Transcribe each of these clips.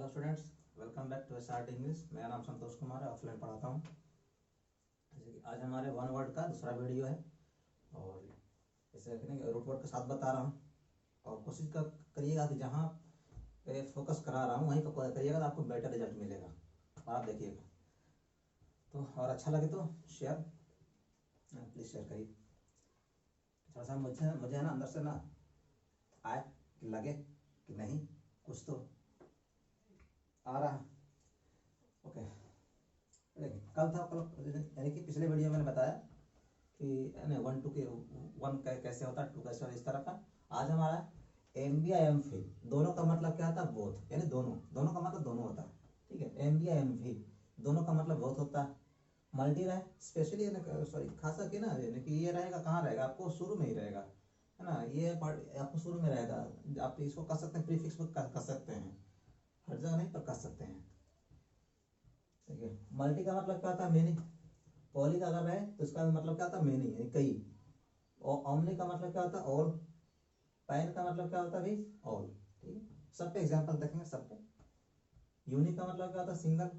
Hello students, welcome back to SRT English. मेरा नाम संतोष कुमार है, ऑफलाइन पढ़ाता हूँ। जैसे कि आज हमारे वन वर्ड का दूसरा वीडियो है और इसे रखने रूट वर्ड के साथ बता रहा हूँ। और कोशिश करिएगा कि जहाँ पे फोकस करा रहा हूँ वहीं पर करिएगा तो आपको बेटर रिजल्ट मिलेगा। और आप देखिएगा तो और अच्छा लगे तो शेयर प्लीज़ शेयर करिए। थोड़ा सा मुझे है ना अंदर से ना आए कि लगे कि नहीं कुछ तो आ रहा है। ओके, देखिए कल यानी कि पिछले वीडियो में मैंने बताया कि 1 2 के 1 कैसे होता है, 2 कैसे होता है, इस तरह का। आज हमारा एम बी आई एम फिल दोनों का मतलब क्या होता है? बोथ, यानी दोनों का मतलब दोनों होता है। ठीक है, एम बी आई एम फिल दोनों का मतलब बोथ होता है। मल्टी रहे स्पेशली सॉरी खास करके ना, यानी कि ये रहेगा कहाँ रहेगा, आपको शुरू में ही रहेगा, है ना। ये पार्ट आपको शुरू में रहेगा। आप इसको कर सकते हैं, प्रीफिक्स कर सकते हैं, हर जगह नहीं पर कर सकते हैं। ठीक है, मल्टी का मतलब क्या होता है? मेनी। पॉली का अगर है तो इसका मतलब क्या होता है? मेनी, यानी कई। और ओमनी का मतलब क्या होता है? ऑल। पैन का मतलब क्या होता है भाई? ऑल। ठीक है, सब पे एग्जांपल देखेंगे सब पे। यूनिक का मतलब क्या होता है? सिंगल।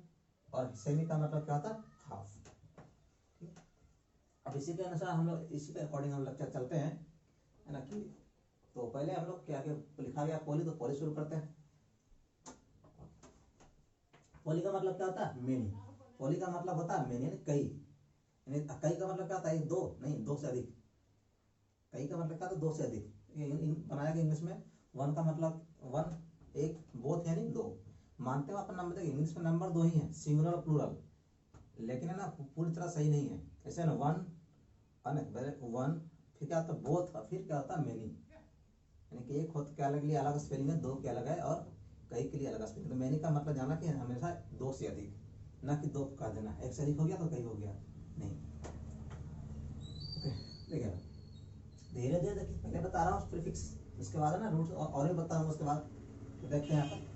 और सेमी का मतलब क्या होता है? हाफ। ठीक है, अब इसी के अनुसार हम लोग इसी के अकॉर्डिंग हम लेक्चर चलते हैं, है ना। कि तो पहले हम लोग क्या लिखा गया पॉली, तो पॉली शुरू करते हैं। पॉली का मतलब क्या होता है? मेनी। पॉली का मतलब होता है मेनी, यानी कई। यानी कई का मतलब क्या होता है? एक, दो नहीं, दो से अधिक। कई का मतलब क्या होता है? दो से अधिक। बनाया गया इंग्लिश में। वन का मतलब वन, एक, बोथ यानी दो। मानते हो अपन नंबर, इंग्लिश में नंबर दो ही है, सिंगुलर और प्लूरल, लेकिन है ना पूरी तरह सही नहीं है। ऐसे ना वन फिर क्या होता है? बोथ, फिर क्या होता है? मेनी। यानी कि एक होता क्या अलग लिए अलग स्पेलिंग है, दो के अलग है, और कई के लिए अलग स्पेलिंग। तो मैनी का मतलब जाना कि हमेशा दो से अधिक, ना कि दो का देना एक से अधिक हो गया तो कई हो गया, नहीं। ओके, देखिए धीरे धीरे देखिए, पहले बता रहा हूँ प्रीफिक्स, उसके बाद है ना रूट और भी बता रहा हूँ उसके बाद। तो देखते हैं यहाँ पर,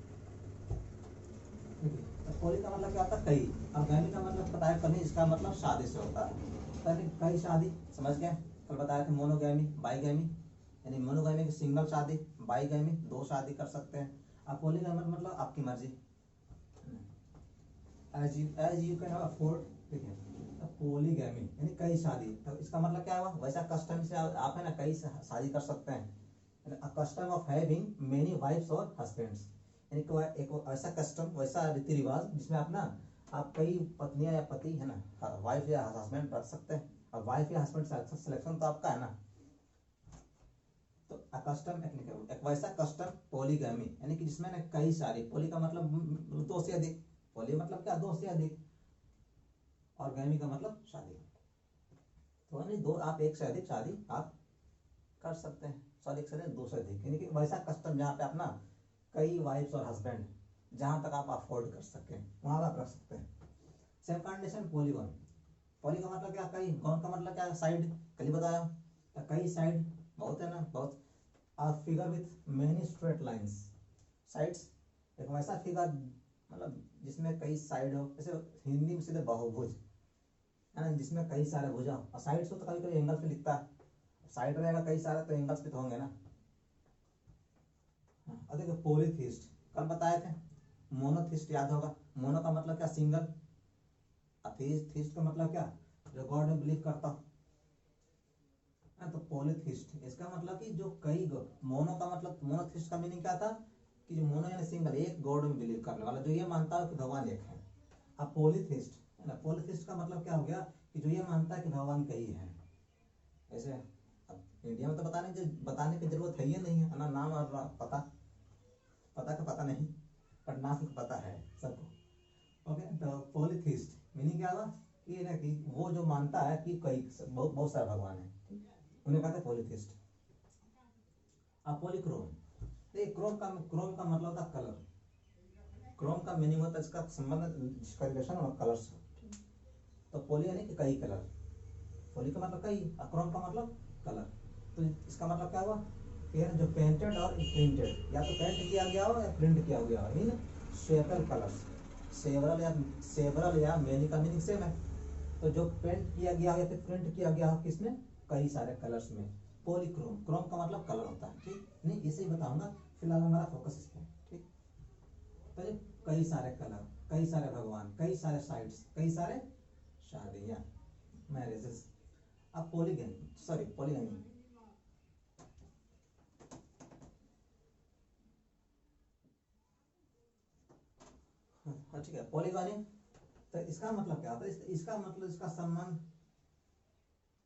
तो पॉली का मतलब क्या होता है? कई। अब गैमी का मतलब बताया कल ही, इसका मतलब शादी से होता है। कई शादी समझ गए, कल बताया था। मोनोगैमी, बाईगैमी, यानी मोनोगैमी की सिंगल शादी, बाईगैमी दो शादी कर सकते हैं। अब पॉलीगैमी मतलब आपकी मर्जी, एज यू कैन अफोर्ड। ठीक है, पॉलीगैमी यानी कई शादी, तो इसका मतलब क्या हुआ? वैसा कस्टम से आप है ना कई शादी कर सकते हैं। Custom of having many wives और हस्बैंड्स, यानी कि एक ऐसा कस्टम, वैसा रीति रिवाज जिसमें आप कई पत्नियां या पति है ना, वाइफ या हस्बैंड रख सकते हैं। और वाइफ या हस्बैंड सिलेक्शन तो आपका है ना। तो कस्टम एक वैसा कस्टम पॉलीगैमी, यानी कि जिसमें ना कई सारी, पॉली का मतलब दो से अधिक, पॉली मतलब क्या? दो से अधिक, और गैमी का मतलब शादी। तो यानी दो, आप एक से अधिक शादी आप कर सकते हैं। सॉरी, एक से अधिक, दो से अधिक, यानी कि वैसा कस्टम जहाँ पे आप ना कई वाइफ्स और हस्बैंड जहां तक आप अफोर्ड कर सकें वहां आप रख सकते हैं। Same condition polygon. पॉली का मतलब क्या? कई। गॉन का मतलब क्या? साइड, कल ही बताया। तो कई साइड बहुत है ना, बहुत। A figure with many straight lines sides, एक वैसा फिगर मतलब जिसमें कई साइड हो, जैसे हिंदी में सीधे बहुभुज है ना, जिसमें कई सारे भुजा। और साइड्स हो तो कभी कभी एंगल्स पे लिखता है, साइड रहेगा कई सारे तो एंगल्स पे तो होंगे ना। और देखो पॉलीथिस्ट कल बताए थे। मोनोथिस्ट याद होगा, मोनो का मतलब क्या? सिंगल। थीस्ट का मतलब क्या? जो गॉड में बिलीव करता हूं। तो पॉलीथिस्ट इसका मतलब कि जो कई मोनो का मतलब, मोनोथिस्ट का मीनिंग क्या था? कि जो मोनो यानी सिंगल, एक गॉड में बिलीव करने वाला, जो ये मानता है कि भगवान एक है। अब पॉलीथिस्ट है ना, पॉलीथिस्ट का मतलब क्या हो गया? कि जो ये मानता है कि भगवान कई है। ऐसे अब इंडिया में तो बताने की जरूरत है ही नहीं है ना, नाम और पता, पता का पता नहीं पर नाम का पता है सबको। ओके, तो पॉलीथिस्ट मीनिंग क्या हुआ? कि ना कि वो जो मानता है कि कई बहुत सारे भगवान है, उन्हें कहते हैं पॉलीथिस्ट। अब पॉलीक्रोम, देखिए क्रोम का मतलब होता है कलर। क्रोम का मीनिंग होता है इसका संबंध, जिसका रिलेशन और कलर से। तो पॉली यानी कि कई कलर, पॉली का मतलब कई, और क्रोम का मतलब कलर। तो इसका मतलब क्या हुआ? कि जो पेंटेड और प्रिंटेड, या तो पेंट किया गया हो या प्रिंट किया गया हो इन सेवरल कलर्स। सेवरल या मेनी का मीनिंग सेम है। तो जो पेंट किया गया हो या फिर प्रिंट किया गया हो किसमें? कई सारे कलर्स में। पॉलीक्रोम, क्रोम का मतलब कलर होता है। ठीक, नहीं इसे ही बताऊंगा, फिलहाल हमारा फोकस इस पे। ठीक, पहले कई सारे कलर, कई सारे भगवान, कई सारे साइट्स, कई सारे शादियां, मैरिजेस। अब पॉलीगैमी, सॉरी पॉलीगैमी, हाँ ठीक है, पॉलीगैमी। तो इसका मतलब क्या होता है? इसका मतलब इसका संबंध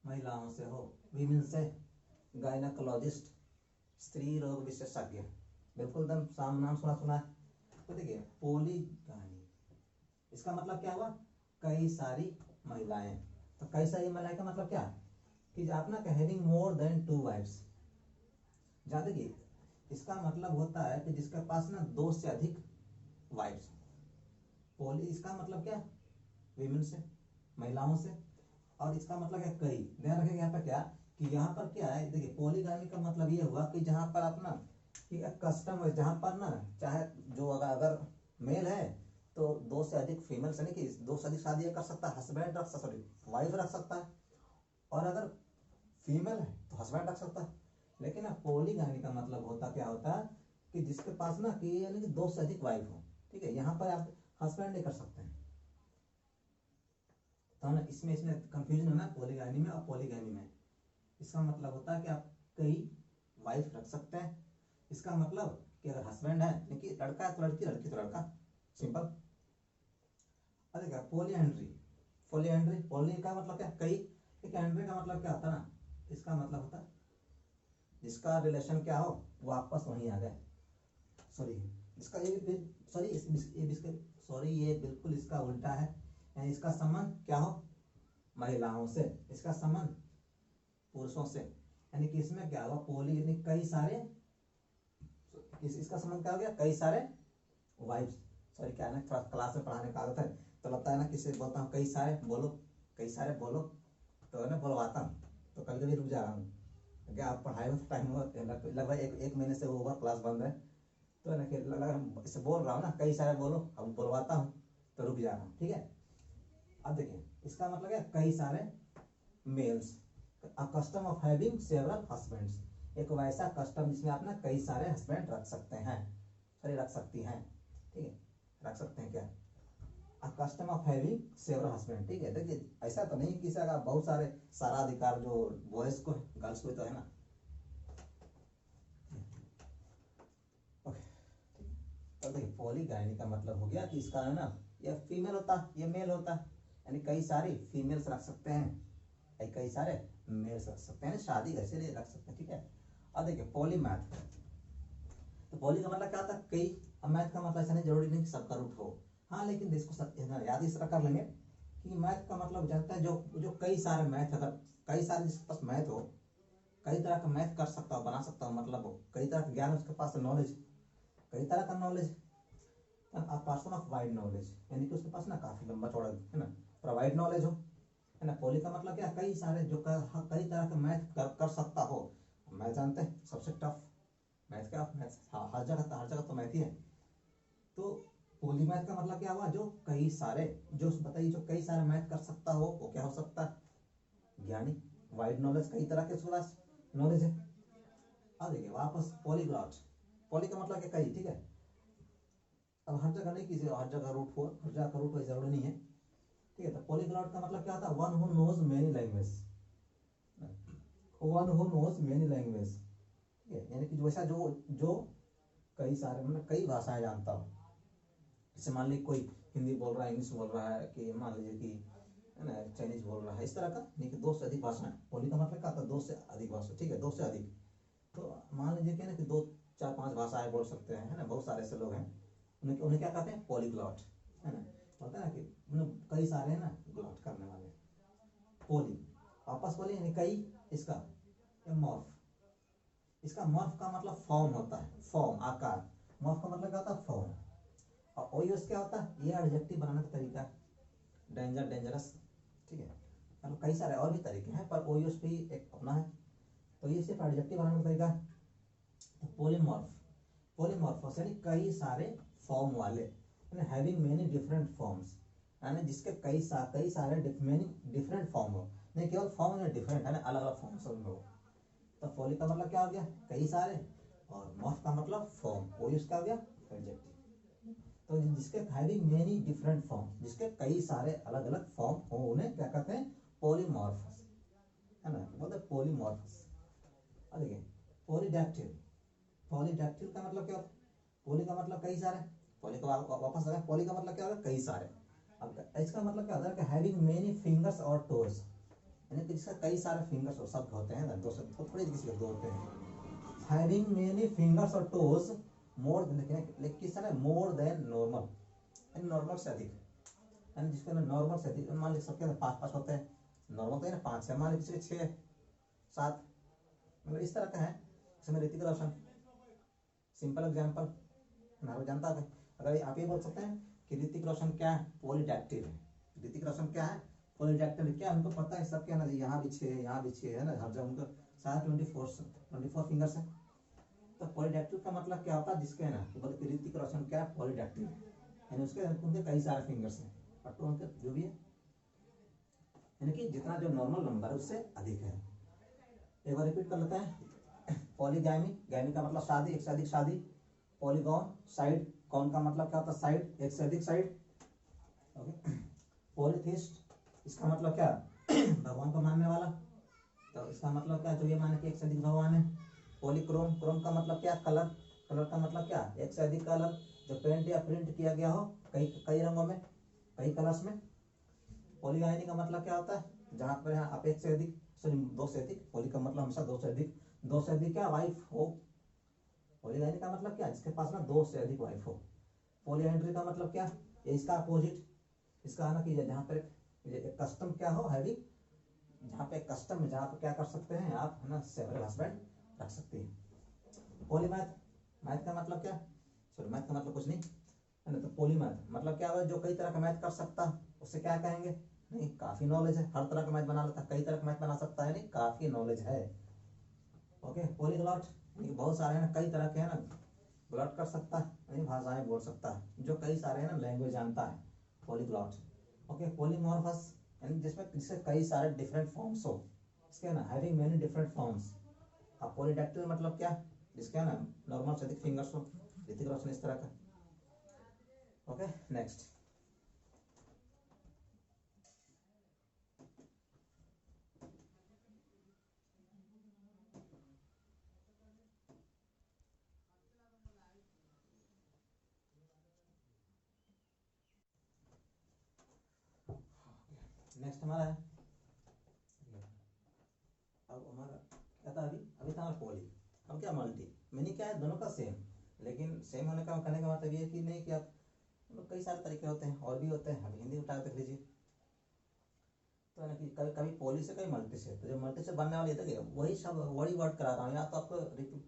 महिलाओं से हो, विमेन से, गायनाकोलॉजिस्ट, स्त्री रोग विशेषज्ञ, बिल्कुल एकदम साम नाम सुना सुना है। तो देखिए पॉलीगैमी, इसका मतलब क्या हुआ? कई सारी महिलाएं। तो कई सारी महिलाएं का मतलब क्या? कि आप ना हैविंग मोर देन 2 वाइफ्स। जहाँ देखिए इसका मतलब होता है कि जिसके पास ना 2 से अधिक वाइफ्स। पॉली इसका मतलब क्या? विमेन से, महिलाओं से। और इसका मतलब है कई। ध्यान रखेंगे यहाँ पर क्या, कि यहाँ पर क्या है, देखिए पॉलीगैमी का मतलब ये हुआ कि जहाँ पर अपना कि कस्टम, जहाँ पर ना चाहे जो अगर मेल है तो 2 से अधिक फीमेल, यानी कि 2 से अधिक शादी कर सकता है, हस्बैंड रख सकता, सॉरी वाइफ रख सकता है। और अगर फीमेल है तो हस्बैंड रख सकता है। लेकिन अब पॉलीगैमी का मतलब होता क्या होता है कि जिसके पास ना कि यानी कि 2 से अधिक वाइफ हो, ठीक है। यहाँ पर आप हस्बैंड नहीं कर सकते हैं। तो ना इसमें कंफ्यूजन है ना पॉलीगैमी में और पॉलीगैमी में। इसका मतलब होता है कि आप कई वाइफ रख सकते हैं। इसका मतलब कि अगर हस्बैंड है, यानी कि लड़का है तो लड़की, लड़की तो लड़का, सिंपल। अरे क्या पॉलीएंड्री, पॉलीएंड्री, पॉली का मतलब क्या? कई। एक एंड्री का मतलब क्या होता है ना, इसका मतलब होता है जिसका रिलेशन क्या हो वो आपस वहीं आ गए। सॉरी इसका ये सॉरी सॉरी ये बिल्कुल इसका उल्टा है। यानी इसका संबंध क्या हो? महिलाओं से, इसका संबंध पुरुषों से। यानी कि इसमें क्या हुआ? पॉली यानी कई सारे, इसका संबंध क्या हो गया? कई सारे वाइफ्स। सॉरी क्या है ना, थोड़ा क्लास में पढ़ाने का आदत है तो लगता है ना किसी बोलता हूँ कई सारे बोलो, कई सारे बोलो, तो ना बोलवाता हूँ तो कभी कभी रुक जा रहा हूँ। क्या आप पढ़ाई में टाइम हुआ लगभग एक महीने से ओवर क्लास बंद है, तो ना कि इससे बोल रहा हूँ ना कई सारे बोलो, अब बोलवाता हूँ तो रुक जा रहा हूँ, ठीक है। अब देखिए इसका मतलब है कई सारे males, a custom of having several husbands, एक वैसा कस्टम जिसमें आप ना कई सारे हस्बैंड रख सकते हैं, सॉरी रख सकती हैं, ठीक है, रख सकते हैं क्या? अ custom of having several husband, ठीक है। देखिए ऐसा तो नहीं किसी का बहुत सारे, सारा अधिकार जो बॉयज को है, गर्ल्स को तो है ना। तो देखिए पॉलीगैमी का मतलब हो गया कि इसका है ना, ये फीमेल होता, ये मेल होता, यानी कई सारी फीमेल्स रख सकते हैं, कई सारे मेल्स रख सकते हैं, शादी ऐसे नहीं रख सकते, ठीक है। अब देखिए पॉलीमैथ, तो पॉली का मतलब क्या होता है? कई। अब मैथ का मतलब ऐसा नहीं जरूरी नहीं कि सबका रूट हो, हाँ, लेकिन इसको याद इस तरह कर लेंगे कि मैथ का मतलब जानता है जो जो कई सारे मैथ, अगर कई सारे जिसके पास मैथ हो, कई तरह का मैथ कर सकता हो, बना सकता हो, मतलब हो कई तरह का ज्ञान उसके पास, नॉलेज, कई तरह का knowledge, person of wide knowledge, यानी कि उसके पास ना काफी लंबा चौड़ा है ना, प्रोवाइड नॉलेज हो, है ना। पॉली का मतलब क्या? कई सारे जो कई तरह के मैथ कर सकता हो। मैथ जानते हैं सबसे टफ मैथ क्या? मैथ हर जगह तो मैथ ही है। तो पॉलीमैथ का मतलब क्या हुआ? जो कई सारे, जो बताइए जो कई सारे मैथ कर सकता हो वो क्या हो सकता है? ज्ञानी, वाइड नॉलेज, कई तरह के पास नॉलेज है। अब देखिए वापस पॉलीग्लॉट, पॉली का मतलब क्या? कई, ठीक है। अब हर जगह नहीं, किसी हर जगह रूट हो, हर जगह का रूट हो जरूरी नहीं है, ठीक है। तो पॉलीग्लॉट का मतलब क्या होता है? One who knows many language, one who knows many language, ठीक है। यानी कि वैसा जो जो कई सारे मतलब कई भाषाएं जानता हो। जैसे मान लीजिए कोई हिंदी बोल रहा है, इंग्लिश बोल रहा है, कि मान लीजिए कि है ना चाइनीज बोल रहा है, इस तरह का नहीं कि 2 से अधिक भाषाएं। पॉली का मतलब क्या होता है? 2 से अधिक भाषा, ठीक है, 2 से अधिक। तो मान लीजिए कि ना कि 2 4 5 भाषाएं बोल सकते हैं, है ना, बहुत सारे ऐसे लोग हैं, उन्हें उन्हें क्या कहते हैं? पॉलीग्लॉट, है ना। होता है ना कि मतलब कई सारे हैं ना ग्लॉट करने वाले, पॉली। वापस पॉली यानी कई, इसका मॉर्फ, इसका मॉर्फ का मतलब फॉर्म होता है, फॉर्म, आकार। मॉर्फ का मतलब क्या होता है? फॉर्म। और ओयूएस क्या होता है? ये एडजेक्टिव बनाने का तरीका, डेंजर, डेंजरस, ठीक है। मतलब कई सारे और भी तरीके हैं पर ओयूएस भी एक अपना है। तो ये सिर्फ एडजेक्टिव बनाने का तरीका है। तो पॉलीमॉर्फ, पॉलीमॉर्फस यानी कई सारे फॉर्म वाले, यानी हैविंग मेनी डिफरेंट फॉर्म्स, यानी जिसके कई सारे मेनी डिफरेंट फॉर्म हो, नहीं केवल फॉर्म में डिफरेंट है ना, अलग अलग फॉर्म्स हो। तो पॉली का मतलब क्या हो गया? कई सारे, और मॉर्फ का मतलब फॉर्म, ओयूएस क्या हो गया? एडजेक्टिव। तो जिसके हैविंग मेनी डिफरेंट फॉर्म, जिसके कई सारे अलग अलग फॉर्म हो, उन्हें क्या कहते हैं? पॉलीमॉर्फस, है ना, बोलते हैं पॉलीमॉर्फस। देखिए पॉलीडैक्टिल, पॉलीडैक्टिल का मतलब क्या होता है? पॉली का मतलब कई सारे, पॉली का वापस आ गया, पॉली का मतलब क्या होता है? कई सारे। अब इसका मतलब क्या होता है कि हैविंग मेनी फिंगर्स और टोज, यानी कि जिसका कई सारे फिंगर्स और शब्द होते हैं, दो शब्द तो थोड़ी किसी के दो होते हैं। हैविंग मेनी फिंगर्स और टोज मोर, लेकिन किस तरह? मोर देन नॉर्मल, यानी नॉर्मल से अधिक, यानी जिसको ना नॉर्मल से अधिक, मान लीजिए सबके 5-5 होते हैं, नॉर्मल तो है ना 5 है, मान लीजिए 6-7, मतलब इस तरह का है। इसमें ऋतिक रोशन सिंपल एग्जाम्पल ना जानता है। अगर आप ये बोल सकते हैं कि ऋतिक रोशन क्या है? पॉलीडैक्टिल है। ऋतिक रोशन क्या है? पॉलीडैक्टिल। क्या उनको पता है सब क्या ना, यहाँ भी 6 यहाँ भी 6 है ना, हर जगह उनको सारे 24 फिंगर्स है। तो पॉलीडैक्टिल का मतलब क्या होता है? जिसके ना बोलते ऋतिक रोशन क्या है? पॉलीडैक्टिल, यानी उसके उनके कई सारे फिंगर्स हैं, और तो उनके जो भी है, यानी कि जितना जो नॉर्मल नंबर है उससे अधिक है। एक बार रिपीट कर लेते हैं। पॉलीगैमी, गैमी का मतलब शादी, एक से अधिक शादी। पॉलीगॉन, साइड, कौन का मतलब क्या होता है? साइड, एक से अधिक साइड। ओके। पॉलीथिस्ट, इसका मतलब क्या? भगवान को मानने वाला, तो इसका मतलब क्या? जो ये माने कि एक से अधिक भगवान है। पॉलीक्रोम, क्रोम का मतलब क्या? कलर, कलर का मतलब क्या? एक से अधिक कलर, जो पेंट या प्रिंट किया गया हो कई कई रंगों में, कई कलर्स में। पॉलीगाइनी का मतलब क्या होता है? जहां पर आप एक से अधिक, सॉरी दो से अधिक, पॉली का मतलब हमेशा दो से अधिक, दो से अधिक क्या? वाइफ हो। पॉलीगाइनी का मतलब क्या? जिसके पास ना दो से अधिक वाइफ हो। पॉलीएंड्री का मतलब क्या? ये इसका अपोजिट, इसका है ना कि जहाँ पर एक कस्टम क्या हो, हैवी, जहाँ पे कस्टम, जहाँ पे क्या कर सकते हैं आप, है ना, सेवरल हस्बैंड रख सकते हैं। पॉलीमैथ, मैथ का मतलब क्या? सॉरी मैथ का मतलब कुछ नहीं है ना, तो पॉलीमैथ मतलब क्या है? जो कई तरह का मैथ कर सकता, उससे क्या कहेंगे? नहीं, काफी नॉलेज है, हर तरह का मैथ बना लेता, कई तरह का मैथ बना सकता है, नहीं काफी नॉलेज है। ओके। पॉलीग्लॉट, बहुत सारे हैं ना, कई तरह के है ना, ग्लॉट कर सकता है, यानी भाषाएं बोल सकता है, जो कई सारे है ना लैंग्वेज जानता है, पॉलीग्लॉट। ओके। पॉलीमॉर्फस, यानी जिससे कई सारे डिफरेंट फॉर्म्स हो, इसके ना हैविंग मेनी डिफरेंट फॉर्म्स। अब पॉलीडैक्टिल मतलब क्या? जिसके ना नॉर्मल से अधिक फिंगर्स हो, ऋतिक रोशन इस तरह का। ओके। नेक्स्ट, नेक्स्ट हमारा है, अब हमारा क्या था? अभी अभी था पॉली, अब क्या मल्टी। मीनिंग क्या है? दोनों का सेम, लेकिन सेम होने का कहने का मतलब ये कि नहीं कि आप मतलब कई सारे तरीके होते हैं, और भी होते हैं, अभी हिंदी उठा देख लीजिए। तो है ना कि कभी कभी पॉली से, कभी मल्टी से, तो जो मल्टी से बनने वाली देखिए वही सब वही वर्ड करा रहा हूँ, या तो आपको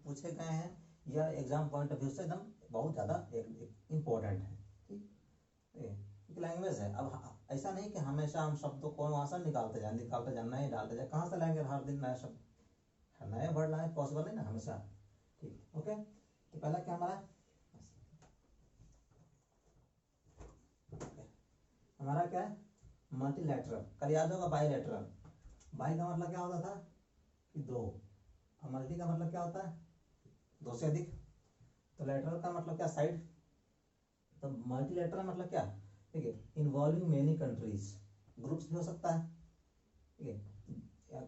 पूछे गए हैं, या एग्जाम पॉइंट ऑफ व्यू से एकदम बहुत ज़्यादा इम्पोर्टेंट है। ठीक, लैंग्वेज है। अब ऐसा नहीं कि हमेशा हम शब्दों को वहाँ से निकालते जाए नए डालते जाए, कहाँ से लाएंगे हर दिन नया शब्द, नए वर्ड लाए, पॉसिबल नहीं ना हमेशा। ठीक, ओके। तो पहला क्या हमारा हमारा क्या है? मल्टीलैटरल। कल याद होगा बाईलैटरल, बाई का मतलब क्या होता था? कि दो। और मल्टी का मतलब क्या होता है? दो से अधिक। तो लैटरल का मतलब क्या? साइड। तो मल्टीलैटरल मतलब क्या? ठीक है, इन्वॉल्विंग मेनी कंट्रीज, ग्रुप्स भी हो सकता है। ठीक है,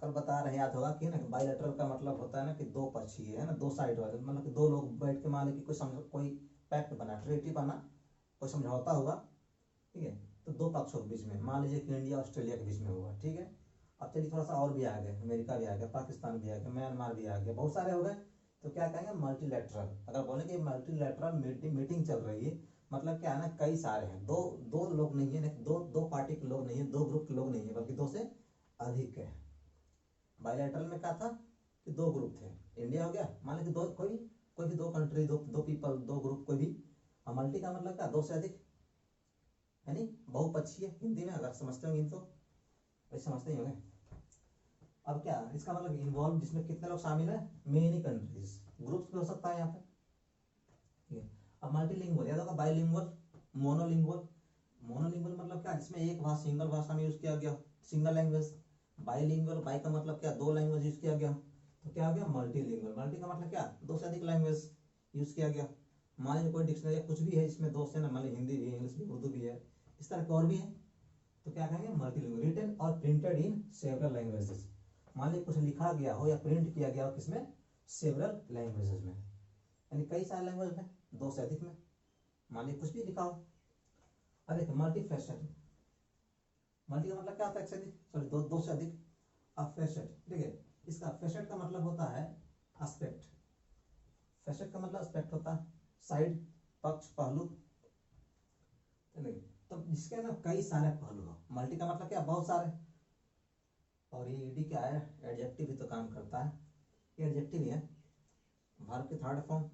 कल बता रहे, याद होगा कि ना बाईलैटरल का मतलब होता है ना कि दो पक्षीय है ना, दो साइड वाले, मतलब कि दो लोग बैठ के मान ली कि कोई पैक्ट बना, ट्रीटी बना, कोई समझौता होगा। ठीक है, तो दो पक्षों के बीच में, मान लीजिए कि इंडिया ऑस्ट्रेलिया के बीच में हुआ। ठीक है, अब चलिए थोड़ा सा और भी आ गए, अमेरिका भी आ गया, पाकिस्तान भी आ गया, म्यांमार भी आ गया, बहुत सारे हो गए। तो क्या कहेंगे? मल्टीलैटरल। अगर बोलेंगे मल्टीलैटरल मीटिंग चल रही है, मतलब क्या है ना, कई सारे हैं, दो दो लोग नहीं है, दो दो पार्टी के लोग नहीं है, दो ग्रुप के लोग नहीं है, बल्कि दो से अधिक है। बायलैटरल में क्या था? कि दो ग्रुप थे, इंडिया हो गया, मान लीजिए दो, कोई भी दो कंट्री, दो दो पीपल, दो ग्रुप, कोई भी। और मल्टी का मतलब क्या? दो से अधिक, यानी बहुपक्षीय। हिंदी में अगर समझते होंगे तो वैसे समझते ही होंगे। अब क्या इसका मतलब? इन्वॉल्व, जिसमें कितने लोग शामिल है? मेनी कंट्रीज, ग्रुप्स भी हो सकता है यहाँ पे। ठीक है, अब मल्टीलिंगुअल, याद होगा बाइलिंगुअल, मोनोलिंगुअल। मोनोलिंगुअल मतलब क्या? जिसमें एक भाषा, सिंगल भाषा में यूज किया गया, सिंगल लैंग्वेज। बाइलिंगुअल, बाई का मतलब क्या? दो लैंग्वेज यूज किया गया, तो क्या हो गया? मल्टीलिंगुअल। मल्टी का मतलब क्या? दो से अधिक लैंग्वेज यूज किया गया। मान लीजिए कोई डिक्शनरी कुछ भी है, इसमें दो से ना, मान लीजिए हिंदी भी है, इंग्लिश भी, उर्दू भी है, इस तरह के और भी है, तो क्या कहेंगे मल्टीलिंगुअल, रिटन और प्रिंटेड इन सेवरल लैंग्वेजेस। मान लीजिए कुछ लिखा गया हो या प्रिंट किया गया हो किसमें, सेवरल लैंग्वेजेस में, यानी कई सारे लैंग्वेज में, दो से अधिक में, मान लीजिए कुछ भी लिखा हो। अब देखिए मल्टी फैसेटेड, मल्टी का मतलब क्या होता है, एक से अधिक, सॉरी दो से अधिक। अब फैसेट, देखिए इसका फैसेट का मतलब होता है एस्पेक्ट, फैसेट का मतलब एस्पेक्ट होता है साइड, पक्ष, पहलू, तो जिसके ना कई सारे पहलू हो। मल्टी का मतलब क्या, बहुत सारे। और ये ईडी क्या है, एडजेक्टिव भी तो काम करता है, ये एडजेक्टिव ही है, वर्ब की थर्ड फॉर्म,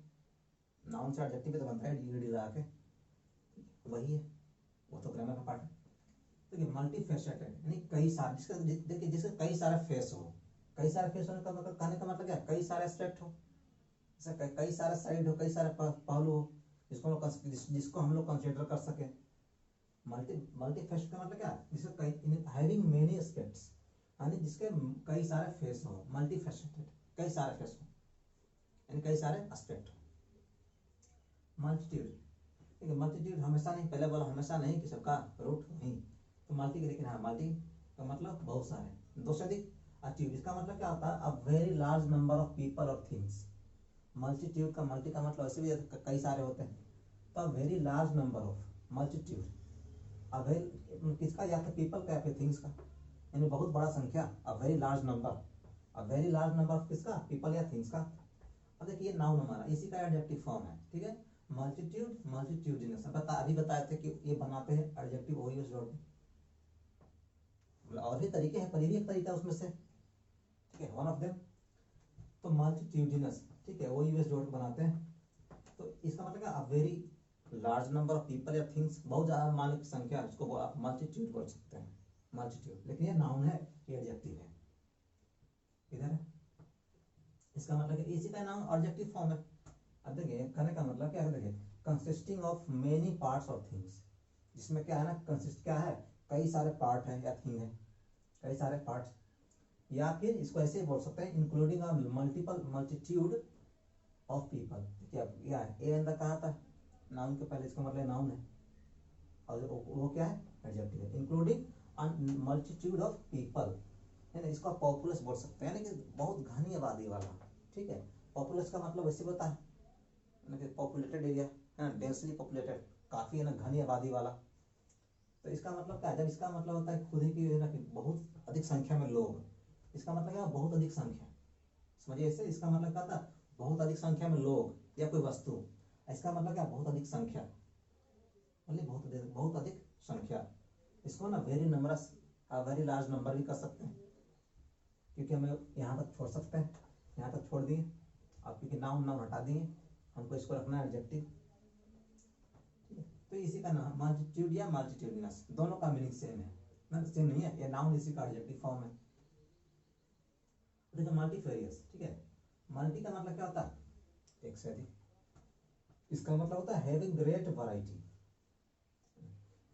नाउन से एडजेक्टिव भी तो बनता है ईडी लगा के, वही है, वो तो ग्रामर का पार्ट है। तो ये मल्टी फैसेटेड यानी कई सारे, जिसका देखिए जिसके कई सारे फेस हो, कई सारे फेस होने का मतलब, कहने का मतलब क्या, कई सारे एस्पेक्ट हो, जैसे कई सारे साइड हो, कई सारे पहलू हो, जिसको हम लोग कंसिडर कर सके। मल्टी फेस का मतलब क्या, जिसके कई, हैविंग मेनी एस्पेक्ट्स, यानी जिसके कई सारे फेस हो, मल्टी फैसेटेड, कई सारे फेस हो, यानी कई सारे एस्पेक्ट हो। मल्टीट्यूड, ठीक है, मल्टीट्यूड हमेशा नहीं, पहले बोला हमेशा नहीं कि सबका रूट नहीं, तो मल्टी, लेकिन हाँ मल्टी का मतलब बहुत सारे, दो से अधिक। ट्यूड इसका मतलब क्या होता है, a very large number of people और थिंग्स। मल्टीट्यूड का, मल्टी का मतलब ऐसे भी कई सारे होते हैं, तो very large number of, multitude, avail किसका, या तो पीपल का या फिर थिंग्स का, यानी बहुत बड़ा संख्या, a very large number, a very large number of किसका, पीपल या थिंग्स का। अब देखिए नाउन हमारा इसी का एडजेक्टिव फॉर्म है, ठीक है, मल्टीट्यूड, मल्टीट्यूडिनस। अभी बताए थे कि ये बनाते हैं एडजेक्टिव ओयूएस वर्ड, और भी तरीके हैं पर ये भी एक तरीका उसमें से, ठीक है, वन ऑफ देम। तो मल्टीट्यूडिनस, ठीक है, ओयूएस वर्ड बनाते हैं, तो इसका मतलब क्या, very large number of people या थिंग्स, बहुत ज्यादा मानव की संख्या, उसको आप मल्टीट्यूड बोल सकते हैं, मल्टीट्यूड। लेकिन ये नाउन है, ये एडजेक्टिव है, इधर है, इसका मतलब इसी का नाम एडजेक्टिव फॉर्म है। अब देखिए कहने का मतलब क्या है, देखिए कंसिस्टिंग ऑफ मेनी पार्ट्स और थिंग्स, जिसमें क्या है ना, कंसिस्ट क्या है, कई सारे पार्ट हैं या थिंग है, कई सारे पार्ट्स, या फिर इसको ऐसे ही बोल सकते हैं, including a multiple multitude of people. क्या है, ए अंदर कहा था नाउन के पहले, इसका मतलब नाउन है, और वो क्या है, एडजेक्टिव है, इंक्लूडिंग मल्टीट्यूड ऑफ पीपल, है ना, इसको पॉपुलस बोल सकते हैं, यानी कि बहुत घनी आबादी वाला, ठीक है। पॉपुलस का मतलब वैसे होता है पॉपुलेटेड एरिया, है ना, डेंसली पॉपुलेटेड, काफी है ना, घनी आबादी वाला। तो इसका मतलब क्या है, जब इसका मतलब होता है खुद ही की, है ना, कि बहुत अधिक संख्या में लोग, इसका मतलब क्या, बहुत अधिक संख्या, समझिए इससे, इसका मतलब क्या था, बहुत अधिक संख्या में लोग या कोई वस्तु, इसका मतलब क्या, बहुत अधिक संख्या, मतलब बहुत अधिक संख्या। इसको ना very numbers, very large number भी कर सकते हैं, क्योंकि हमें यहाँ तक छोड़ सकते हैं, यहाँ तक छोड़ दिए, अब क्योंकि नाउन नाउन हटा दिए, हमको इसको रखना है एडजेक्टिव, ठीक है। तो इसी का नाम मल्टीट्यूड या मल्टीट्यूडिनस, दोनों का मीनिंग सेम है ना, सेम नहीं है, ये नाउन इसी का एडजेक्टिव फॉर्म है। देखो मल्टीफेरियस, ठीक है, मल्टी का मतलब क्या होता है, एक से अधिक, इसका मतलब होता है हैविंग ग्रेट वैरायटी,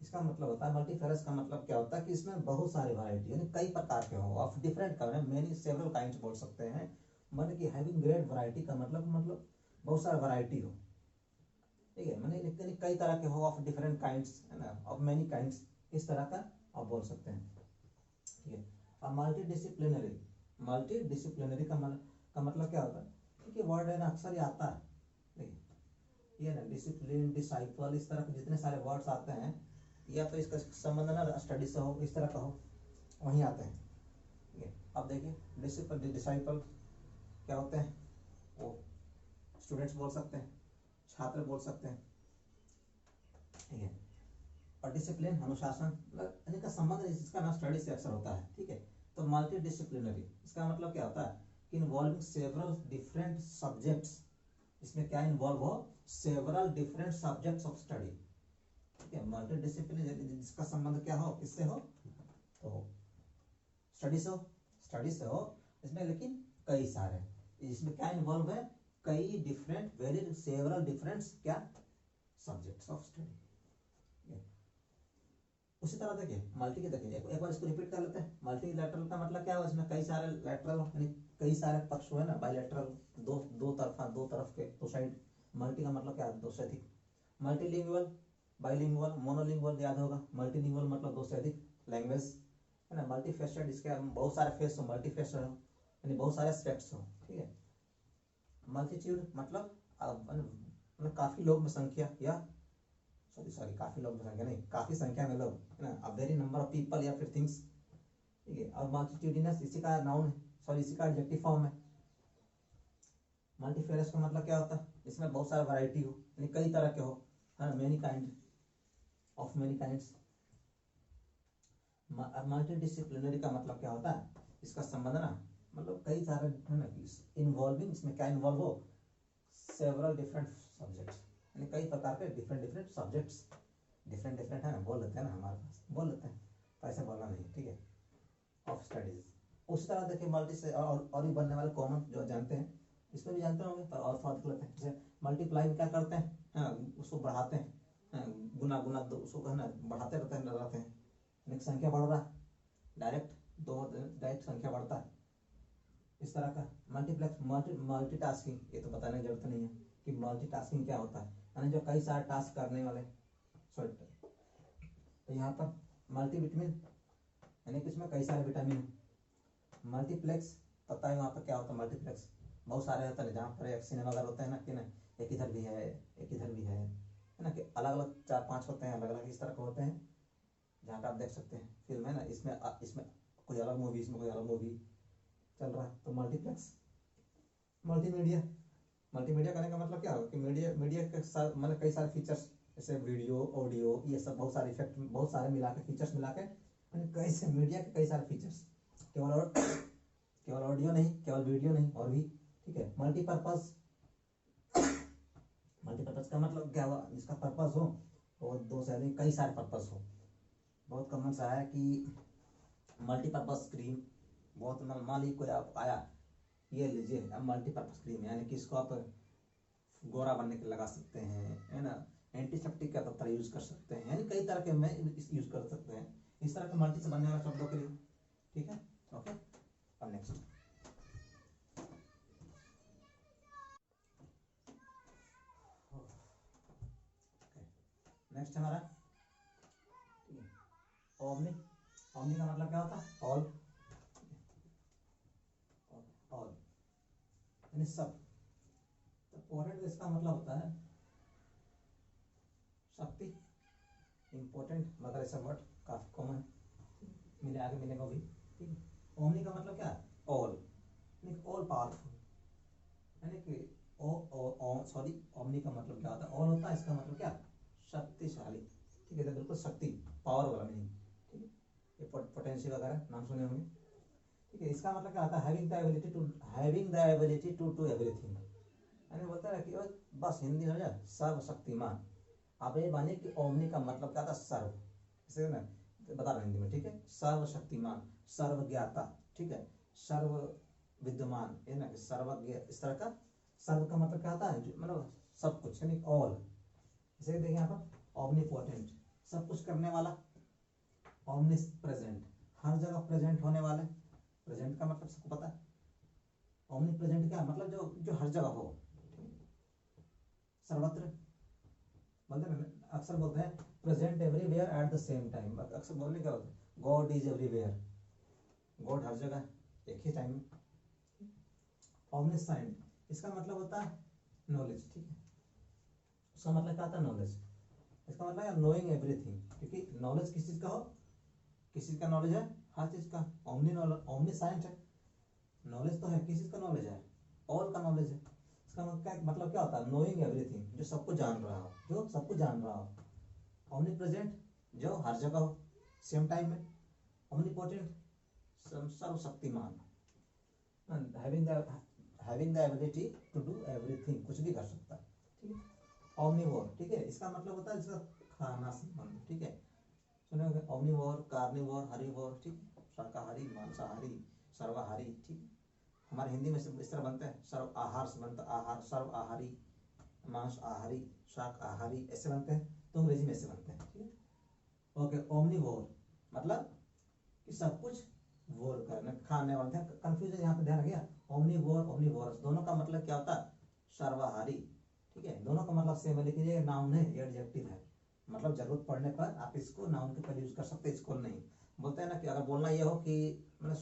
इसका मतलब होता है मल्टीफेरियस का मतलब क्या होता है कि इसमें बहुत सारे वैरायटी, यानी कई प्रकार के हो, of different colour, many several kinds बोल सकते हैं, मतलब कि हैविंग ग्रेट वैरायटी का मतलब बहुत सारा वैरायटी हो, ठीक है, मैंने कई तरह के हो, ऑफ डिफरेंट काइंड्स, है ना, ऑफ मेनी काइंड्स, इस तरह का आप बोल सकते हैं, ठीक है। अब मल्टी डिसिप्लिनरी का मतलब क्या होता है, क्योंकि वर्ड है ना, अक्सर ये आता है, देखिए ये ना, डिसिप्लिन, डिसाइपल, इस तरह के जितने सारे वर्ड्स आते हैं, या तो इसका संबंध ना स्टडी से हो, इस तरह का हो, वहीं आते हैं, ठीक है। अब देखिए डिसाइपल क्या होते हैं, वो स्टूडेंट्स बोल सकते हैं, छात्र बोल सकते हैं, ठीक है। और डिसिप्लिन अनुशासन, मतलब इनका संबंध इसका ना स्टडी से अक्सर होता है, ठीक है। तो मल्टी डिसिप्लिनरी इसका मतलब क्या होता है कि इन्वॉल्विंग सेवरल डिफरेंट सब्जेक्ट्स, इसमें क्या इन्वॉल्व हो, several different subjects of study, ठीक है। मल्टी डिसिप्लिनरी जिसका संबंध क्या हो, किससे हो, तो स्टडी से हो, इसमें लेकिन कई सारे, इसमें क्या इन्वॉल्व है, कई डिफरेंट, वेरी सेवरल डिफरेंट क्या सब्जेक्ट्स ऑफ स्टडी। उसी तरह देखिए मल्टी के, देखिए एक बार इसको रिपीट कर लेते हैं, मल्टीलैटरल का मतलब क्या है, इसमें कई सारे लैटरल, यानी कई सारे पक्ष हुए ना, बायलैटरल, दो तरफ के, दो साइड मल्टी का मतलब क्या है, दो से अधिक। मल्टीलिंगुअल, बाइलिंगुअल, मोनोलिंगुअल याद होगा। मल्टीलिंगुअल मतलब दो से अधिक लैंग्वेज, है ना। मल्टी फेस्टेड, इसके बहुत सारे फेस हो, मल्टी फेस्टेड हो, यानी बहुत सारे एस्पेक्ट्स हो, ठीक है। मल्टीट्यूड मतलब मतलब काफी लोग में संख्या, या सॉरी सॉरी काफी लोग में संख्या नहीं, काफी संख्या में लोग, है ना। A very number of people या फिर थिंग्स, ठीक है। और मल्टीट्यूडिनस इसी का नाउन है, सॉरी इसी का एडजेक्टिव फॉर्म है। मल्टीफेरस का मतलब क्या होता है, इसमें बहुत सारा वैरायटी हो, यानी कई तरह के हो, है ना। Many kind of many kinds. Multidisciplinary का मतलब क्या होता है, इसका संबंध ना मतलब कई सारे, है ना, इन्वॉल्विंग, इसमें क्या इन्वॉल्व हो, सेवरल डिफरेंट सब्जेक्ट्स, यानी कई प्रकार के different different subjects, different different, है ना, बोल लेते हैं ना, हमारे पास बोल लेते हैं, पैसे बोलना नहीं, ठीक है, ऑफ स्टडीज। उस तरह देखिए मल्टी से और भी बनने वाले कॉमन जो जानते हैं, इसमें भी जानते होंगे, पर और फर्क लेते हैं। जैसे मल्टीप्लाई में क्या करते हैं, हाँ, उसको बढ़ाते हैं, हाँ, गुना गुना दो, उसको, है ना, बढ़ाते रहते हैं, एक संख्या बढ़ रहा है, डायरेक्ट दो डायरेक्ट संख्या बढ़ता है, इस तरह का। मल्टीप्लेक्स, मल्टीटास्किंग, ये तो बताने की जरूरत नहीं है कि मल्टीटास्किंग क्या होता है, यानी जो कई सारे टास्क करने वाले। सॉरी, तो यहाँ पर मल्टीविटामिन, यानी कि इसमें कई सारे विटामिन है। मल्टीप्लेक्स, पता है वहाँ पर क्या होता है, मल्टीप्लेक्स बहुत सारे होते हैं, जहाँ पर एक सिनेमा घर होते हैं ना, कि ना एक इधर भी है, एक इधर भी है ना, कि अलग अलग 4-5 होते हैं, अलग अलग इस तरह के होते हैं, जहाँ पे आप देख सकते हैं फिल्म, है ना, इसमें कोई अलग मूवी, इसमें कोई अलग मूवी चल रहा है, तो मल्टीप्लेक्स। मल्टीमीडिया, मल्टीमीडिया करने का मतलब क्या होगा कि मीडिया, मीडिया के साथ मतलब कई सारे फीचर्स, जैसे वीडियो, ऑडियो, ये सब बहुत सारे इफेक्ट, बहुत सारे मिला के फीचर्स मिला के, यानी कई से मीडिया के कई सारे फीचर्स, केवल ऑडियो नहीं, केवल वीडियो नहीं, और भी, ठीक है। मल्टीपर्पज, मल्टीपर्पज का मतलब क्या हुआ, जिसका पर्पज हो और दो से अधिक कई सारे पर्पज हो। बहुत कॉमन सा है कि मल्टीपर्पज क्रीम, बहुत मान लीजिए कोई आप आया, ये लीजिए अब मल्टीपर्पज क्रीम, यानी कि इसको आप गोरा बनने के लगा सकते हैं, है ना, एंटीसेप्टिक का तरह यूज कर सकते हैं, यानी कई तरह के में इस यूज कर सकते हैं, इस तरह के मल्टी से बनने वाले शब्दों के लिए, ठीक है। ओके, अब नेक्स्ट, नेक्स्ट हमारा, ठीक है, ओमनी। ओमनी का मतलब क्या होता है, ऑल, ऑल यानी सब। तो इम्पोर्टेंट इसका मतलब होता है शक्ति, इम्पोर्टेंट, मगर ऐसा वर्ड काफी कॉमन मिले, आगे मिलेगा भी, ठीक है। ओमनी का मतलब क्या है, ऑल, यानी ऑल पावरफुल, यानी कि सॉरी, ओमनी का मतलब क्या होता है, ऑल होता है, इसका मतलब क्या, शक्तिशाली, ठीक है, तो बिल्कुल शक्ति, पावर वाला मीनिंग, ठीक है। ये पोटेंशियल वगैरह नाम सुने होंगे, ठीक है। इसका मतलब क्या होता है, having the ability to do everything, यानी बोलता है कि बस हिंदी हो जाए, सर्वशक्तिमान। आप ये मानिए कि ओमनी का मतलब क्या था, सर्व, इसे ना बता रहे हिंदी में, ठीक है, सर्वशक्तिमान, सर्वज्ञाता, ठीक है, सर्व विद्यमान, है ना, सर्वज्ञ, इस तरह का। सर्व का मतलब क्या होता है, मतलब सब कुछ, यानी ऑल। जैसे देखिए यहाँ पर ऑमनीपोटेंट, सब कुछ करने वाला। ऑमनिस प्रेजेंट, हर जगह प्रेजेंट होने वाले, प्रेजेंट का मतलब सबको पता है। ऑमनी प्रेजेंट क्या मतलब, जो जो हर जगह हो, सर्वत्र, बोलते हैं अक्सर बोलते हैं present everywhere at the same time, अक्सर बोलने क्या होता है, गॉड इज एवरीवेयर, गॉड हर जगह एक ही टाइम में। ऑमनिसाइंट, इसका मतलब होता है नॉलेज, ठीक है, उसका मतलब क्या होता है, नॉलेज, इसका मतलब है नोइंग एवरीथिंग, क्योंकि नॉलेज किस चीज का हो, किस चीज का नॉलेज है, हर चीज का। ओमनी नॉलेज, ओमनीसाइंट है, नॉलेज तो है, किस चीज का नॉलेज है, ऑल का नॉलेज है। इसका मतलब क्या होता है, नोइंग एवरीथिंग, जो सबको जान रहा हो, जो सबको जान रहा हो। ओमनी प्रेजेंट, जो हर जगह हो सेम टाइम में। ओमनीपोटेंट, सर्वशक्तिमान, having the ability to do everything, कुछ भी कर सकता है, ठीक है। ओमनीवोर, ठीक है, इसका मतलब होता है जिसका खाना संबंध, ठीक है, सुने होंगे ओमनीवोर, कार्निवोर, हरिवोर, ठीक है, शाकाहारी, मांसाहारी, सर्वाहारी, ठीक है। हमारे हिंदी में इस तरह बनते हैं, सर्व आहार से बनता, आहार, सर्व आहारी, मांस आहारी, शाक आहारी, ऐसे बनते हैं, तो अंग्रेजी में ऐसे बनते हैं, ठीक है। ओके, ओमनीवोर मतलब कि सब कुछ वोर करना, खाने वाले, कंफ्यूजन यहाँ पे ध्यान गया। ओमनीवोर, ओमनीवोरस, दोनों का मतलब क्या होता है, सर्वाहारी, ठीक है, दोनों का मतलब सेम है, लेकिन ये नाउन है, ये एडजेक्टिव है। मतलब जरूरत पड़ने पर आप इसको नाउन के पहले यूज कर सकते हैं, इसको नहीं। बोलते हैं ना कि अगर बोलना ये हो कि मतलब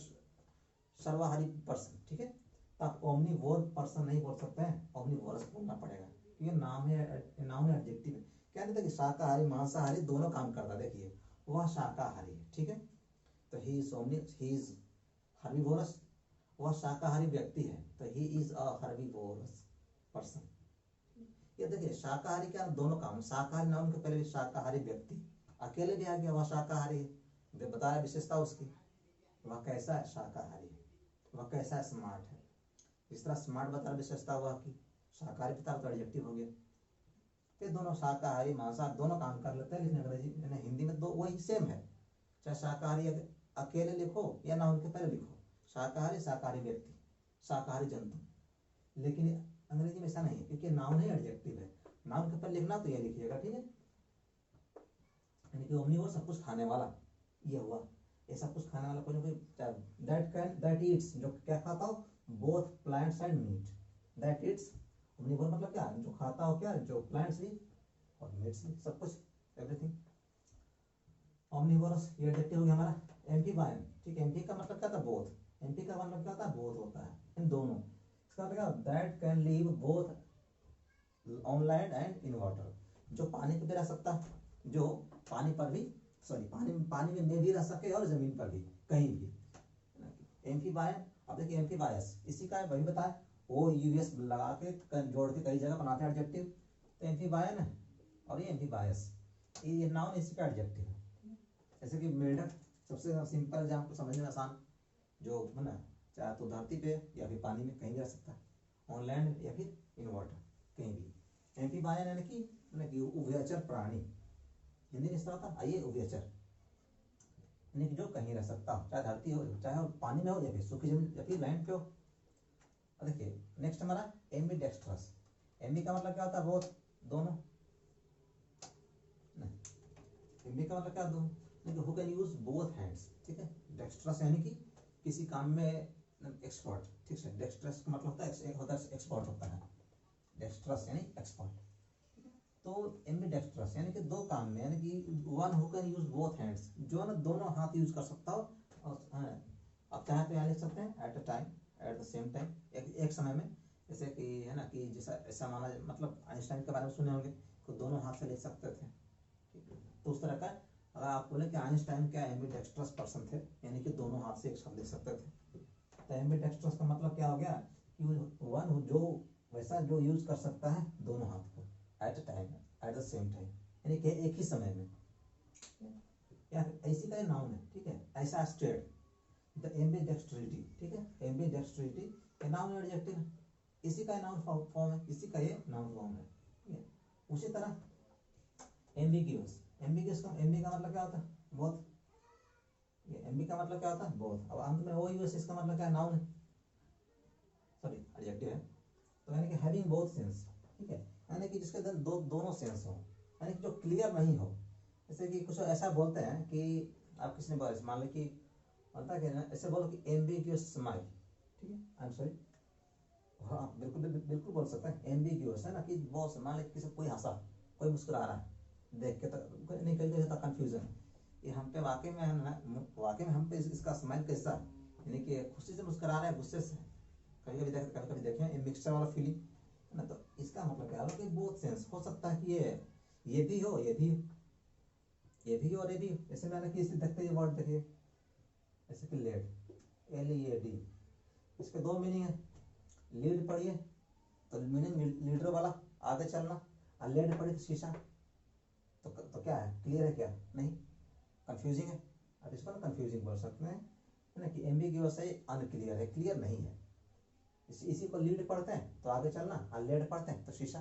सर्वाहारी पर्सन, ठीक है, तो आप ओमनीवोर पर्सन नहीं बोल सकते हैं, ओमनीवोरस बोलना पड़ेगा, क्योंकि नाम है, नाउन है, एडजेक्टिव है। क्या कहते हैं कि शाकाहारी मांसाहारी दोनों काम करता है। देखिए वह शाकाहारी है, ठीक है, तो ही इज हर्बीवोरस। वह शाकाहारी व्यक्ति है, तो he is a herbivorous person. ये देखिए शाकाहारी क्या, दोनों काम, शाकाहारी नाउन के पहले भी शाकाहारी व्यक्ति, अकेले भी आ गया, वह शाकाहारी है, बताया विशेषता उसकी, वह कैसा है, शाकाहारी है, वह कैसा है, स्मार्ट है। इस तरह स्मार्ट बता विशेषता हुआ कि शाकाहारी बता तो एडजेक्टिव हो गया। ये दोनों शाकाहारी मांसाहारी दोनों काम कर लेते हैं, लेकिन अंग्रेजी यानी हिंदी में दो वही सेम है, चाहे शाकाहारी अकेले लिखो या नाउन के पहले लिखो, शाकाहारी शाकाहारी व्यक्ति, शाकाहारी जंतु। लेकिन अंग्रेजी में ऐसा नहीं है, क्योंकि नाउन है, एडजेक्टिव है। नाउन के पहले लिखना तो ये लिखिएगा, ठीक है, यानी कि ओमनीवोर सब कुछ खाने वाला, ये हुआ, ये सब कुछ खाने वाला कोई ना कोई, दैट ईट्स, जो क्या खाता हो, both plants and meat, that eats. Omnivore मतलब क्या, जो खाता हो, क्या, जो प्लांट्स भी और मीट्स भी, सब कुछ, एवरीथिंग। ओमनीवोरस ये एडजेक्टिव हो गया हमारा। एम्फीबायन, ठीक है, एम्फी का मतलब क्या था, बोथ, एम्फी का मतलब क्या होता है, बोथ होता है, इन दोनों। इसका मतलब क्या, that can live both on land and in water, जो पानी पे भी रह सकता है, जो पानी पर भी, सॉरी पानी में भी रह सके और जमीन पर भी, कहीं भी। एम्फीबायन, अब देखिए एम्फीबायस, इसी का वही बताया, ओ यूएस लगा के जोड़ के कई जगह बनाते हैं एडजेक्टिव, तो एम्फीबायन है और ये एम्फीबायस, ये नाउन इसी का एडजेक्टिव है। जैसे कि मेढक, सबसे सिंपल एग्जाम्पल समझने में आसान, जो है ना, चाहे तो धरती पे या फिर पानी में कहीं भी रह सकता है, ऑन लैंड या फिर इन वाटर, कहीं भी। एम्फीबायन यानी कि उभयचर प्राणी, हिंदी में इस तरह था, आइए उभयचर, यानी कि जो कहीं रह सकता हो, चाहे धरती हो, चाहे पानी में हो या फिर सूखी जमीन या फिर लैंड पे हो। देखिए नेक्स्ट हमारा एम्बी डेक्स्ट्रस, एम्बी का मतलब क्या होता है, बोथ, दोनों, एम्बी का मतलब क्या, दोनों, who can use both hands, ठीक है। डेक्स्ट्रस यानी कि किसी काम में एक्सपर्ट, ठीक है, डेक्स्ट्रस का मतलब होता है एक्सपर्ट होता है, डेक्स्ट्रस यानी एक्सपर्ट। तो एम्बी डेक्स्ट्रस यानी कि दो काम में, यानी कि one who can use both hands, जो ना दोनों हाथ यूज कर सकता हो, और आप चाहे तो यहाँ लिख सकते हैं at a time, at the same time, एक समय में, जैसे कि है ना कि जैसा ऐसा माना, मतलब आइंस्टाइन के बारे में सुने होंगे, तो दोनों हाथ से लिख सकते थे, तो उस तरह का अगर आप बोले कि आइंस्टाइन क्या एम्बी डेक्स्ट्रस पर्सन थे, यानी कि दोनों हाथ से एक शब्द लिख सकते थे, तो एम्बी डेक्स्ट्रस का मतलब क्या हो गया कि वन जो वैसा जो यूज कर सकता है दोनों हाथ को at a time, at the same time, यानी कि एक ही समय में, या ऐसी का नाउन है, ठीक है, ऐसा स्टेट, द एम्बी डेक्स्ट्रिटी, ठीक है, एम्बी डेक्स्ट्रिटी ये नाउन एडजेक्टिव है, इसी का नाउन फॉर्म है, इसी का ये नाउन फॉर्म है, ठीक है। उसी तरह एम्बिग्यूअस, एम्बिग्यूअस का एम्बी का मतलब क्या होता है, बोथ, ये एम्बी का मतलब क्या होता है, बोथ, अब अंत में ओ यूएस, इसका मतलब क्या है, नाउन है, सॉरी एडजेक्टिव है, तो यानी कि हैविंग बोथ सेंस, ठीक है, यानी कि जिसके अंदर दोनों सेंस हो, यानी कि जो क्लियर नहीं हो। जैसे कि कुछ ऐसा बोलते हैं कि आप किसने बोला, मान लो कि बोलता है कि ऐसे बोलो कि एम्बिग्यूअस स्माइल, ठीक है, आई एम सॉरी, हाँ बिल्कुल बिल्कुल बोल सकते हैं, एम्बिग्यूअस है ना, कि बहुत मान लो किसी कोई हंसा, कोई मुस्कुरा रहा है, देख के तो नहीं, कहीं होता कंफ्यूजन, ये हम पे वाकई में है ना, वाकई में हम पे इसका स्माइल कैसा है, यानी कि खुशी से मुस्कुरा रहा है, गुस्से से, कभी कभी देखें ये मिक्सचर वाला फीलिंग है ना, तो इसका मतलब क्या है कि बोथ सेंस हो सकता है कि ये भी हो, ये भी और ये भी हो। जैसे मैंने कि इसे देखते ये वर्ड देखिए, जैसे कि लेड, LEAD, इसके दो मीनिंग है, लीड पढ़िए तो मीनिंग लीडर वाला, आगे चलना, और लेड पढ़ी तो शीशा, तो क्या है, क्लियर है क्या, नहीं, कंफ्यूजिंग है, अब इसको ना कंफ्यूजिंग बोल सकते हैं, है ना, कि एम्बिग्यूअस है, अनक्लियर है, क्लियर नहीं है। इसी को लीड पढ़ते हैं तो आगे चलना, और लेड पढ़ते हैं तो शीशा।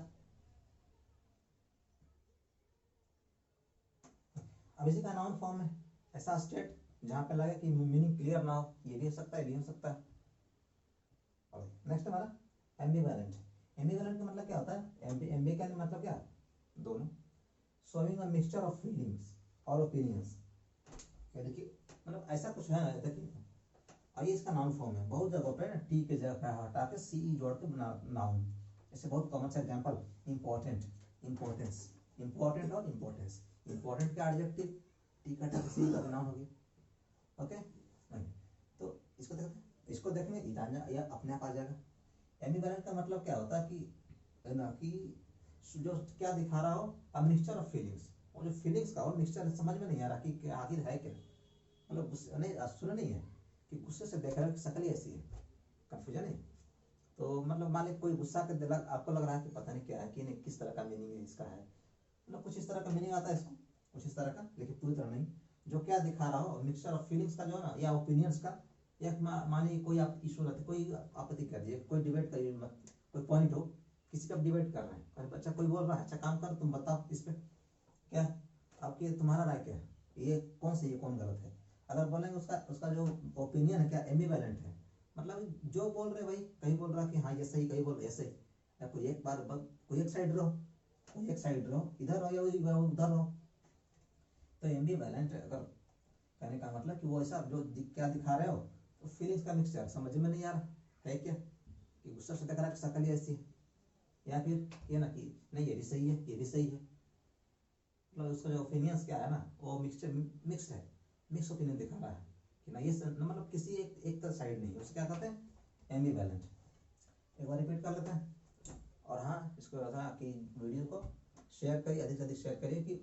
अब इसी का नाउन फॉर्म है, ऐसा स्टेट जहां पे लगे कि मीनिंग क्लियर ना हो, ये भी हो सकता है, ये भी हो सकता है। और नेक्स्ट हमारा एम्बिवेलेंट, एम्बिवेलेंट का मतलब क्या होता है, एम्बी का मतलब क्या, दोनों, showing a mixture of feelings और ओपिनियंस, देखिए मतलब ऐसा कुछ है, देखिए और ये इसका नाउन फॉर्म है, बहुत जगह पे ना टी के जगह हटा के सी जोड़ के बना नाउन, ऐसे बहुत कॉमन सा एग्जाम्पल, इम्पोर्टेंट, इम्पोर्टेंस, इम्पोर्टेंट और इम्पोर्टेंस। इम्पोर्टेंट का एडजेक्टिव, टी का टी का नाउन हो गया। ओके नहीं, तो इसको देखेंगे या अपने आप आ जाएगा। एम्बिवैलेंट का मतलब क्या होता है कि ना कि जो क्या दिखा रहा हो, अब मिक्सचर ऑफ फीलिंग्स, और जो फीलिंग्स का हो मिक्सचर समझ में नहीं आ रहा कि क्या आखिर है क्या, मतलब गुस्से नहीं सुन नहीं है कि गुस्से से देख रहा है कि शक्ल ही ऐसी है, कंफ्यूजन है। तो मतलब मान ली कोई गुस्सा के दिला, आपको लग रहा है कि पता नहीं क्या है कि नहीं किस तरह का मीनिंग है इसका है, मतलब कुछ इस तरह का मीनिंग आता है इसको, कुछ इस तरह का, लेकिन पूरी तरह नहीं। जो क्या दिखा रहा हो मिक्सचर ऑफ फीलिंग्स का जो है ना, या ओपिनियंस का, या मानिए कोई आप इशू रहते, कोई आपत्ति कर दिए, कोई डिबेट करिए, कोई पॉइंट हो, किसी का डिबेट कर रहे हैं, और बच्चा कोई बोल रहा है अच्छा काम कर तुम बताओ इस पे क्या आपके, तुम्हारा राय क्या है, ये कौन सही है कौन गलत है। अगर बोलेंगे उसका उसका जो ओपिनियन है क्या एम्बिवैलेंट है, मतलब जो बोल रहे भाई, कहीं बोल रहा कि हाँ ये सही, कहीं बोल रहे ऐसे, या कोई एक बार कोई एक साइड रहो, कोई एक साइड रहो, इधर रहो या उधर रहो। तो एम्बिवैलेंट अगर कहने का मतलब कि वो ऐसा जो क्या दिखा रहे हो, तो फीलिंग्स का मिक्सचर समझ में नहीं आ रहा है क्या, कि गुस्सा से टकरा शक्ल ही ऐसी है, या फिर ये ना कि नहीं ये भी सही है ये भी सही है, मतलब उसका जो ओपिनियंस क्या है ना वो मिक्सचर मिक्स है, मिक्स ओपिनियन दिखा रहा है कि ना ये मतलब किसी एक तरह साइड नहीं है, उसे क्या कहते हैं एम्बिवैलेंट। एक बार रिपीट कर लेते हैं। और हाँ इसको था कि वीडियो को शेयर करिए, अधिक से अधिक शेयर करिए कि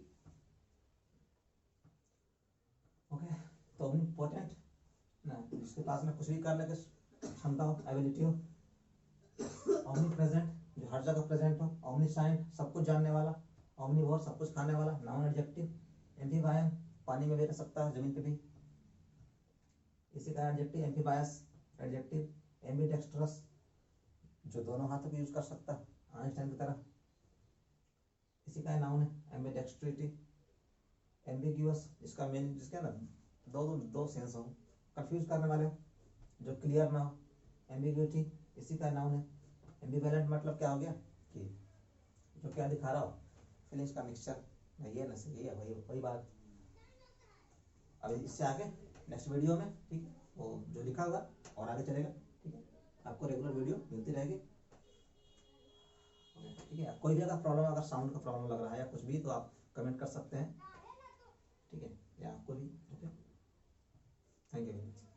ओके। तो इम्पोर्टेंट ना, जिसके पास में कुछ भी करने की क्षमता हो, एबिलिटी हो। ओमनी प्रेजेंट, जो हर जगह प्रेजेंट हो। ओमनीसाइंट, सब कुछ जानने वाला। ओमनीवोर, सब कुछ खाने वाला, नाउन एडजेक्टिव। एम्फीबायन, पानी में भी रह सकता है, जमीन पे भी, इसी का एडजेक्टिव एम्फीबायस एडजेक्टिव। एम्बीडेक्स्ट्रस, जो दोनों हाथों को यूज कर सकता है आइंस्टाइन की तरह, इसी का नाउन है एम्बीडेक्स्ट्रिटी। एम्बिग्यूअस, इसका मीनिंग जिसका ना दो सेंस हो, कंफ्यूज करने वाले हो, जो क्लियर ना हो, एम्बिग्यूटी, इसी का नाउन है। एम्बिवैलेंट मतलब क्या हो गया कि जो क्या दिखा रहा हो फीलिंग्स का मिक्सचर, ना ये ना सही है, वही वही बात। अब इससे आगे नेक्स्ट वीडियो में, ठीक है, वो जो लिखा हुआ और आगे चलेगा, ठीक है, आपको रेगुलर वीडियो मिलती रहेगी, ठीक है। कोई भी अगर प्रॉब्लम, अगर साउंड का प्रॉब्लम लग रहा है या कुछ भी, तो आप कमेंट कर सकते हैं, ठीक है, या आपको भी, okay. Thank you very much.